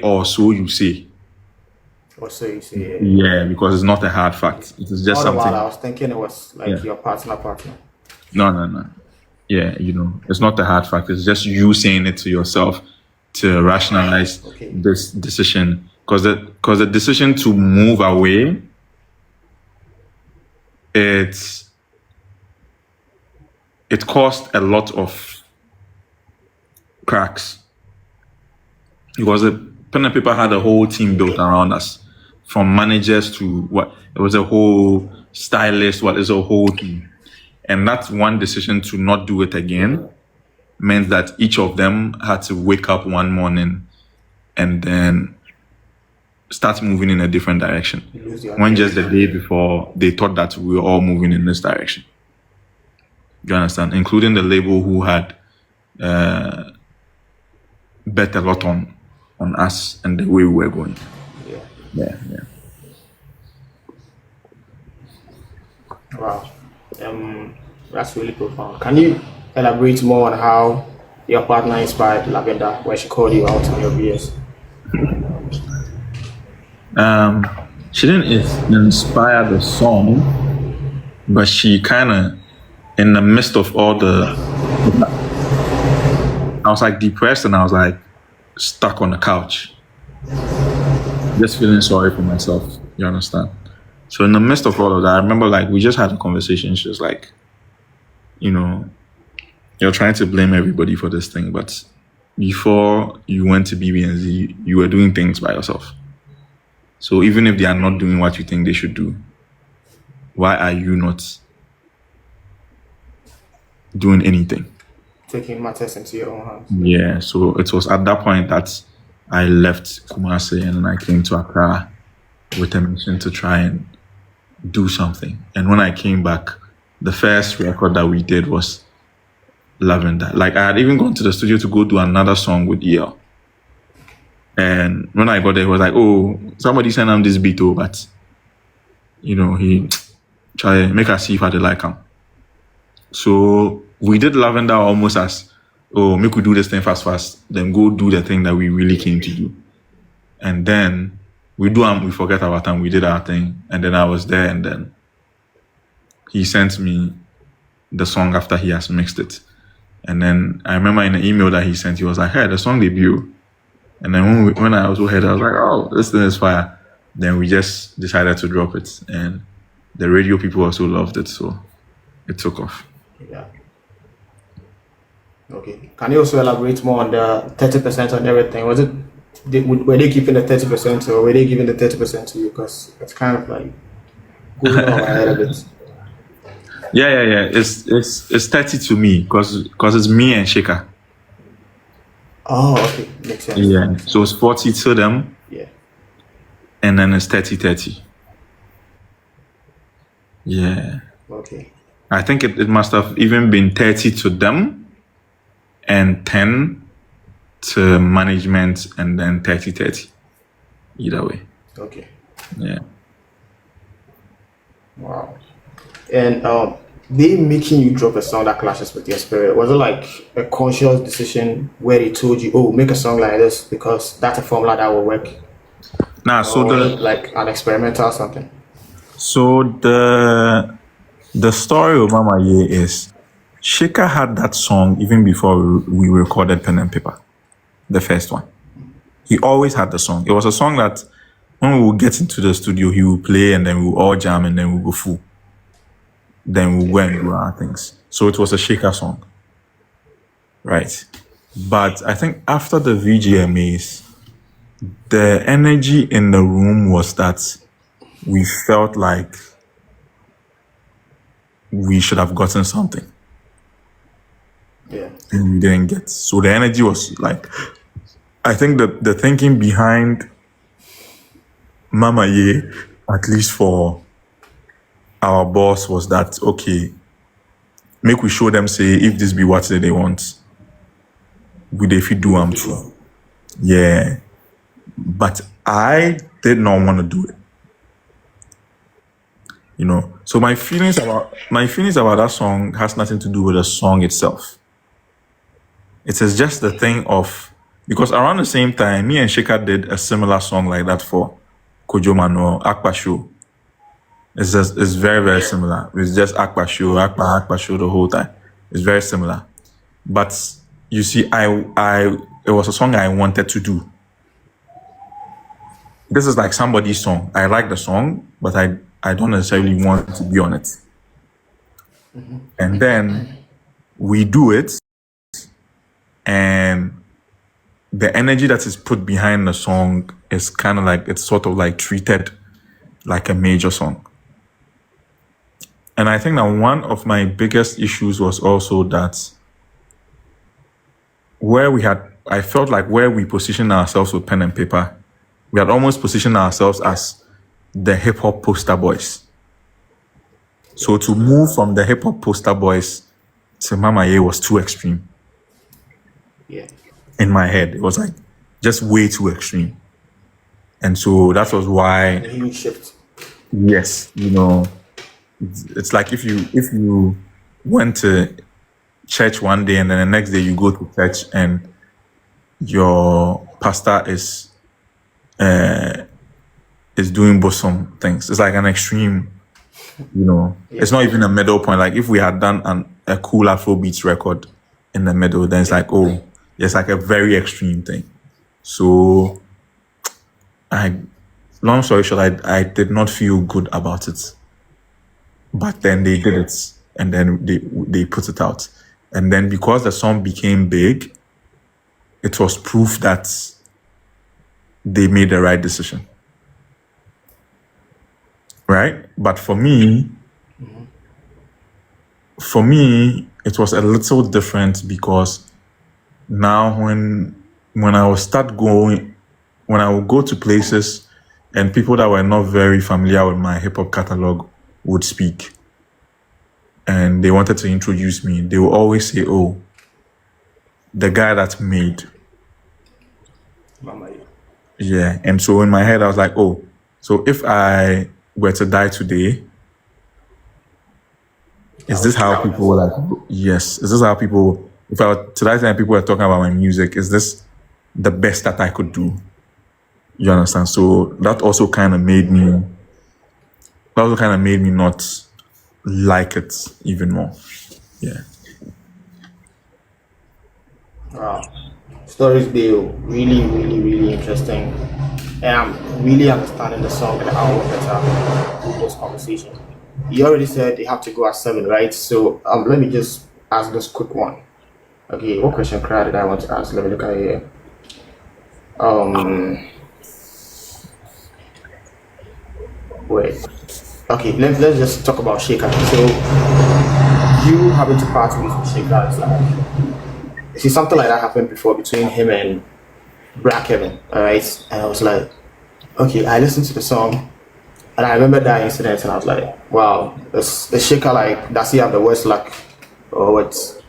or so you say. Or so you say. Yeah, because it's not a hard fact. It is just All the something. while I was thinking it was like your partner. No. Yeah, it's not a hard fact. It's just you saying it to yourself to rationalize this decision. Because the decision to move away, it caused a lot of cracks. Because the pen and paper had a whole team built around us, from managers to what it was a whole stylist, what is a whole team. And that one decision to not do it again meant that each of them had to wake up one morning and then start moving in a different direction. When just the day before they thought that we were all moving in this direction. You understand? Including the label who had bet a lot on us and the way we were going. Yeah. Wow. That's really profound. Can you elaborate more on how your partner inspired Lavender when she called you out on your BS? She didn't inspire the song, but she kind of, in the midst of all I was like depressed and I was like stuck on the couch, just feeling sorry for myself. You understand? So in the midst of all of that, I remember like we just had a conversation. She was like, you're trying to blame everybody for this thing, but before you went to BBNZ, you were doing things by yourself. So even if they are not doing what you think they should do, why are you not doing anything? Taking matters into your own hands. Yeah, so it was at that point that I left Kumasi and I came to Accra with a mission to try and do something. And when I came back, the first record that we did was Lavender. Like I had even gone to the studio to go do another song with EL. And when I got there, he was like, oh, somebody sent him this beat, but he try make us see if I did like him. So we did Lavender almost as, make we do this thing fast, then go do the thing that we really came to do. And then we forget our time, we did our thing, and then I was there, and then he sent me the song after he has mixed it. And then I remember in the email that he sent, he was like, hey, the song debut. And then when I also heard it, I was like, oh, this thing is fire. Then we just decided to drop it. And the radio people also loved it, so it took off. Yeah. Okay. Can you also elaborate more on the 30% on everything? Were they keeping the 30% or were they giving the 30% to you? Because it's kind of like going over my head a bit. Yeah. It's 30 to me because it's me and Shika. Oh, okay. Makes sense. Yeah. So it's 40 to them. Yeah. And then it's 30-30. Yeah. Okay. I think it must have even been 30 to them and 10 to management and then 30-30. Either way. Okay. Yeah. Wow. And they making you drop a song that clashes with your spirit. Was it like a conscious decision where they told you, oh, make a song like this because that's a formula that will work? Nah, so like an experimental or something. So the story of Mama Ye is Shika had that song even before we recorded Pen and Paper, the first one. He always had the song. It was a song that when we would get into the studio, he would play and then we would all jam and then we would go full. Then we went and do our things. So it was a Shika song. Right. But I think after the VGMAs, the energy in the room was that we felt like we should have gotten something. Yeah. And we didn't get. So the energy was like, I think the thinking behind Mama Ye, at least for our boss, was that, okay, make we show them, say, if this be what they want, would they fit do too? Yeah. But I did not want to do it. So my feelings about that song has nothing to do with the song itself. It is just the thing of Because around the same time, me and Shika did a similar song like that for Kojo Mano, Akpa Show. It's very, very similar. It's just Akpa Show, Akpa Show the whole time. It's very similar. But you see, it was a song I wanted to do. This is like somebody's song. I like the song, but I don't necessarily want to be on it. And then we do it, and the energy that is put behind the song is kind of like, it's sort of like treated like a major song. And I think that one of my biggest issues was also that I felt like where we positioned ourselves with pen and paper, we had almost positioned ourselves as the hip hop poster boys. So to move from the hip hop poster boys to Mama Ye was too extreme. Yeah. In my head, it was like just way too extreme. And so that was why, A huge shift. yes, it's like if you went to church one day and then the next day you go to church and your pastor is doing bosom things. It's like an extreme, It's not even a middle point. Like if we had done a cool Afrobeats record in the middle, then it's like, oh, it's like a very extreme thing. So long story short, I did not feel good about it. But then they did it, and then they put it out. And then because the song became big, it was proof that they made the right decision. Right? But for me, it was a little different because now when I would go to places and people that were not very familiar with my hip hop catalog would speak and they wanted to introduce me, they would always say, oh, the guy that made. Mama Ye. Yeah. And so in my head, I was like, oh, so if I were to die today, is this how people were like, yes, is this how people, if I were to die today and people were talking about my music, is this the best that I could do? You understand? So that also kind of made me not like it even more. Yeah. Wow. Stories they really, really, really interesting. And I'm really understanding the song and how better with this conversation. You already said they have to go at 7, right? So let me just ask this quick one. Okay, what question did I want to ask? Let me look at it here. Wait. Okay, let's just talk about Shaker. So you having to part with Shaker is like, see, something like that happened before between him and Black Kevin, alright? And I was like, okay, I listened to the song and I remember that incident and I was like, wow, the Shaker, like, does he have the worst luck or what?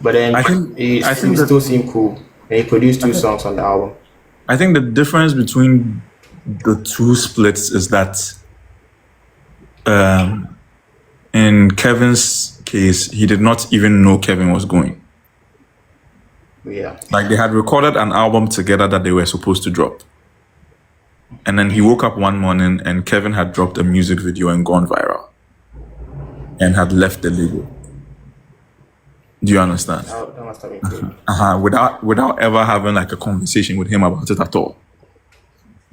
But then he still seemed cool and he produced 2 songs on the album. I think the difference between the 2 splits is that in Kevin's case, he did not even know Kevin was going. Yeah. Like they had recorded an album together that they were supposed to drop. And then he woke up one morning and Kevin had dropped a music video and gone viral and had left the label. Do you understand? That must have been cool. Without ever having like a conversation with him about it at all.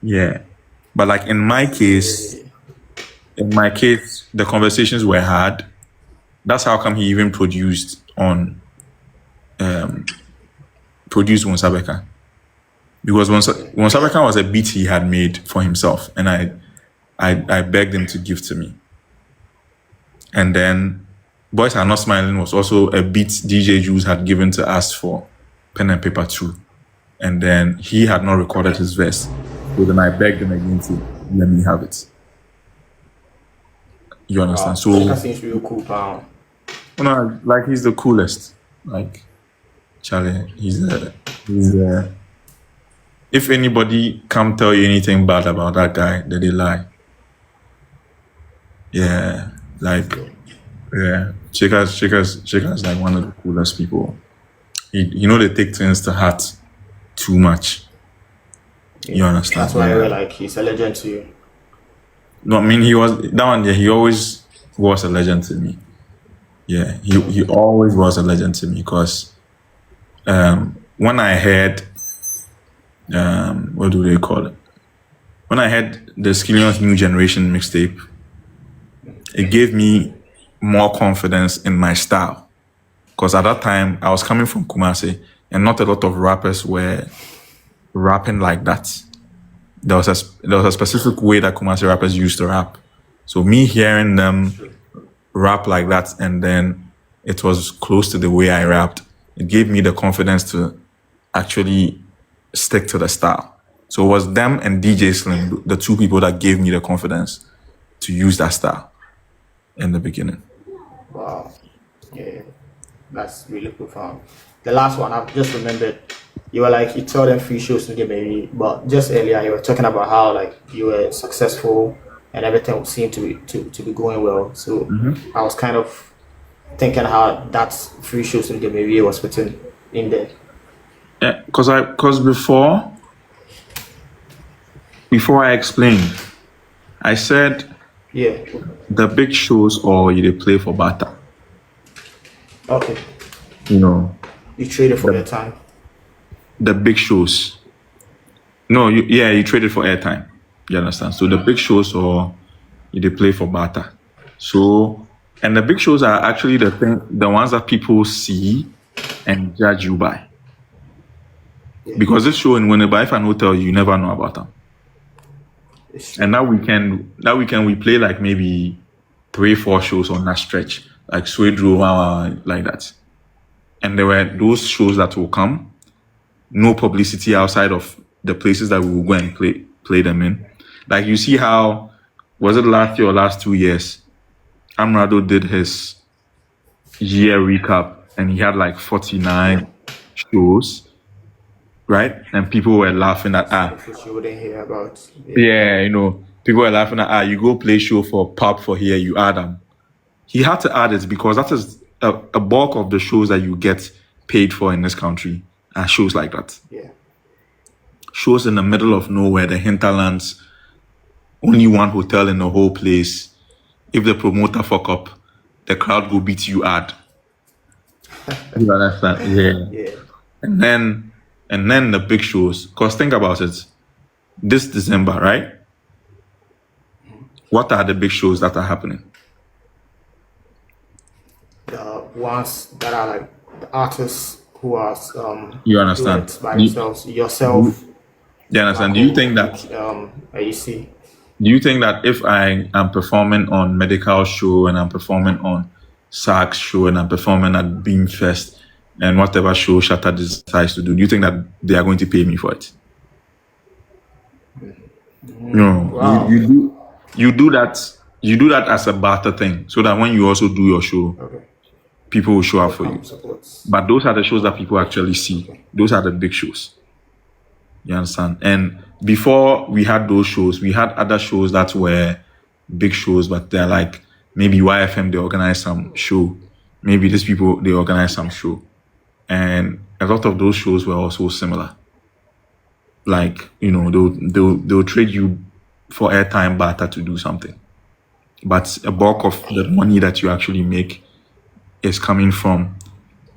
Yeah. But like in my case, the conversations were had. That's how come he even produced Wonsabeka. Because Wonsabeka was a beat he had made for himself, and I begged him to give to me. And then Boys Are Not Smiling was also a beat DJ Juice had given to us for Pen and Paper 2. And then he had not recorded his verse. So then I begged him again to let me have it. You understand? So that seems real cool, pal. No, like he's the coolest. Like Charlie, he's if anybody come tell you anything bad about that guy, then they lie. Yeah, like Chika's like one of the coolest people. They take things to heart. too much. You understand? That's why we're like, he's a legend to you. No, I mean he was that one. Yeah, he always was a legend to me. Yeah, he always was a legend to me because when I heard what do they call it? When I heard the Skillion's New Generation mixtape, it gave me more confidence in my style. Because at that time, I was coming from Kumasi, and not a lot of rappers were rapping like that. There was a specific way that Kumasi rappers used to rap. So me hearing them rap like that, and then it was close to the way I rapped, it gave me the confidence to actually stick to the style. So it was them and DJ Slim, the two people that gave me the confidence to use that style in the beginning. Wow. Yeah. That's really profound. The last one, I've just remembered, you were like, you told them free shows to get maybe, but just earlier you were talking about how like you were successful and everything seemed to be going well. So I was kind of thinking how that free shows to get maybe was putting in there. Yeah, because before I explained, I said the big shows or you they play for barter. Okay. You know. You traded for airtime. The big shows. No, you traded for airtime. You understand? So the big shows or you they play for barter. So and the big shows are actually the ones that people see and judge you by. Because this show in Winneba, and Hotel, you never know about them. And that weekend we play like maybe 3-4 shows on that stretch, like Swedro, like that. And there were those shows that will come, no publicity outside of the places that we will go and play them in. Like you see how, was it last year or last 2 years, Amrado did his year recap and he had like 49 shows. Right? And people were laughing at Which you wouldn't hear about. Yeah, you know, people were laughing at you go play show for pop for here, you add them. He had to add it because that is a bulk of the shows that you get paid for in this country are shows like that. Yeah. Shows in the middle of nowhere, the hinterlands, only one hotel in the whole place. If the promoter fuck up, the crowd go beat you ad. You understand? Yeah. And then the big shows. Because think about it. This December, right? What are the big shows that are happening? The ones that are like the artists who are you understand by themselves. Yourself. You understand? Do you think that AEC? Do you think that if I am performing on Medical Show and I'm performing on Sax Show and I'm performing at Beamfest and whatever show Shatta decides to do you think that they are going to pay me for it? No. Wow. You do that as a barter thing, so that when you also do your show, people will show up for you. But those are the shows that people actually see. Those are the big shows. You understand? And before we had those shows, we had other shows that were big shows, but they're like maybe YFM, they organize some show. Maybe these people, they organize some show. And a lot of those shows were also similar. Like, you know, they'll trade you for airtime barter to do something. But a bulk of the money that you actually make is coming from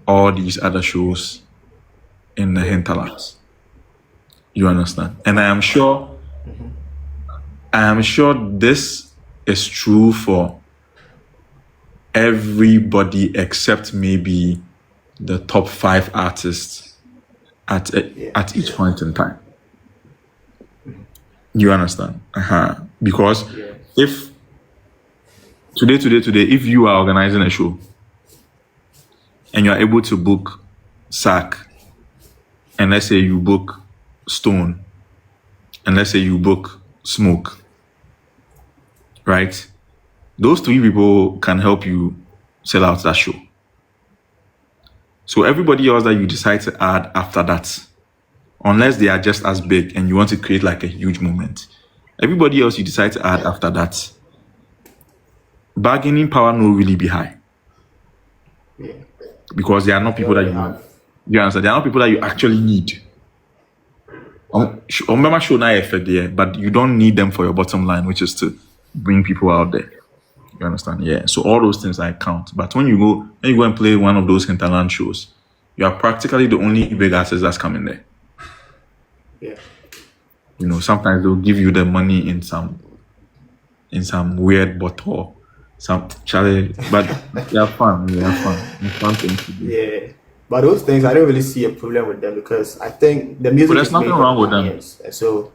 all these other shows in the hinterlands. You understand? And I am sure this is true for everybody except maybe the top 5 artists at each point in time. You understand? Because if today, if you are organizing a show and you are able to book Sack, and let's say you book Stone, and let's say you book Smoke, right? Those 3 people can help you sell out that show. So everybody else that you decide to add after that, unless they are just as big and you want to create like a huge moment, everybody else you decide to add after that, bargaining power no really be high. Because they are not people that you understand. They are not people that you actually need. Remember, show na effect there, but you don't need them for your bottom line, which is to bring people out there. You understand? Yeah. So all those things I count. But when you go and play one of those hinterland shows, you are practically the only big artist that's coming there. Yeah. You know, sometimes they'll give you the money in some weird bottle, some challenge, but they're fun. They're fun. It's fun things to do. Yeah. But those things, I don't really see a problem with them because I think the music. But there's is nothing made wrong for with them. Ghanaians. And so,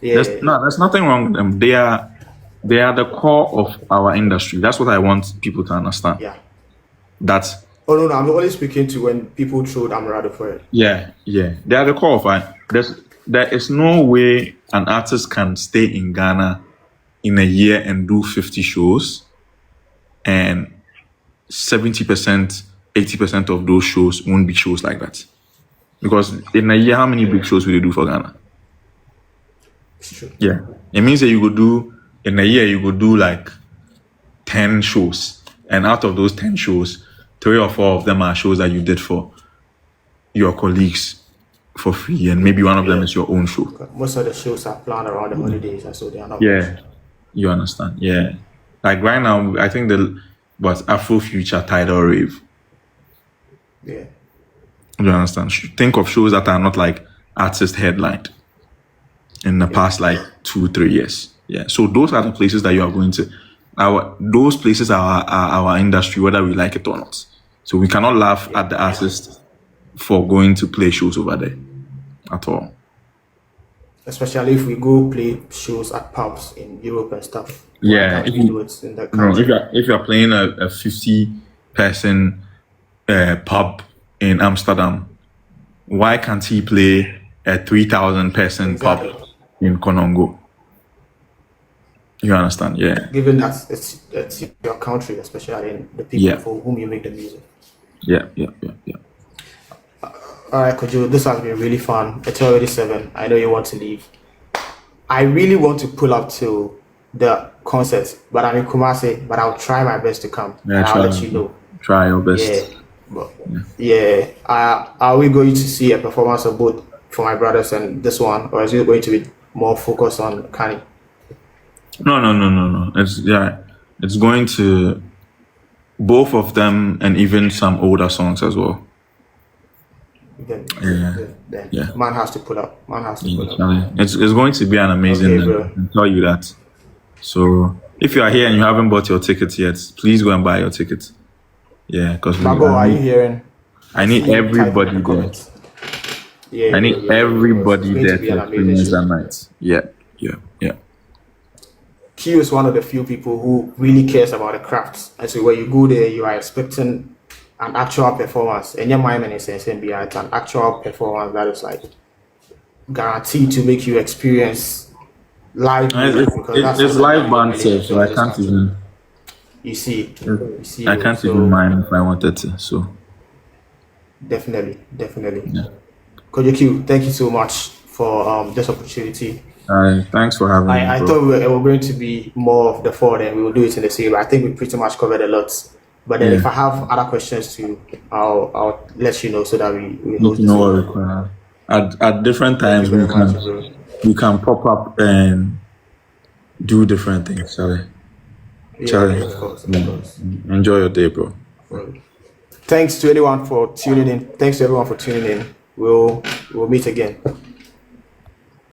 yeah. There's nothing wrong with them. They are the core of our industry. That's what I want people to understand. Yeah. That's. Oh no, I'm only speaking to when people throw Amarado for it. Yeah. They are the core of it. There is no way an artist can stay in Ghana in a year and do 50 shows, and 70%, 80% of those shows won't be shows like that. Because in a year, how many big shows will you do for Ghana? It's true. Yeah. It means that you could do, in a year, you could do like 10 shows. And out of those 10 shows, 3 or 4 of them are shows that you did for your colleagues for free. And maybe one of them is your own show. Most of the shows are planned around the holidays, and so they are not. Yeah. You understand? Yeah. Like right now, I think Afro Future Tidal Rave. Yeah. You understand? Think of shows that are not like artist headlined in the past like 2-3 years. Yeah. So those are the places that you are going to. Those places are our industry, whether we like it or not. So we cannot laugh at the artist for going to play shows over there at all. Especially if we go play shows at pubs in Europe and stuff. Yeah. If you're playing a 50-person pub in Amsterdam, why can't he play a 3,000-person pub in Konongo? You understand? Yeah. Given that it's your country, especially in the people for whom you make the music. Yeah. All right, Kojo, this has been really fun. It's already 7. I know you want to leave. I really want to pull up to the concert, but I'm in Kumasi, but I'll try my best to come. Yeah, I'll let you know. Try your best. Yeah. But are we going to see a performance of both for my brothers and this one, or is it going to be more focused on Kani? No. It's going to both of them and even some older songs as well. Then Yeah. Man has to pull up. It's going to be an amazing night. I can tell you that. So if you are here and you haven't bought your tickets yet, please go and buy your tickets. Yeah, because Mago, are you hearing? I need everybody there. Yeah, I need everybody there to experience that night. Yeah. Q is one of the few people who really cares about the crafts. And so when you go there, you are expecting an actual performance. And your mind is it's an actual performance that is like guaranteed to make you experience live. It's live band stuff, so I can't even. You see. I can't even mind if I wanted to. So definitely. Yeah. Kojo Q, thank you so much for this opportunity. Thanks for having me. I thought we were going to be more of the 4, and we will do it in the series. But I think we pretty much covered a lot. But then if I have other questions too, I'll let you know so that we know. At different times we can pop up and do different things, Charlie. Of course. Enjoy your day, bro. Thanks to anyone for tuning in. Thanks to everyone for tuning in. We'll meet again.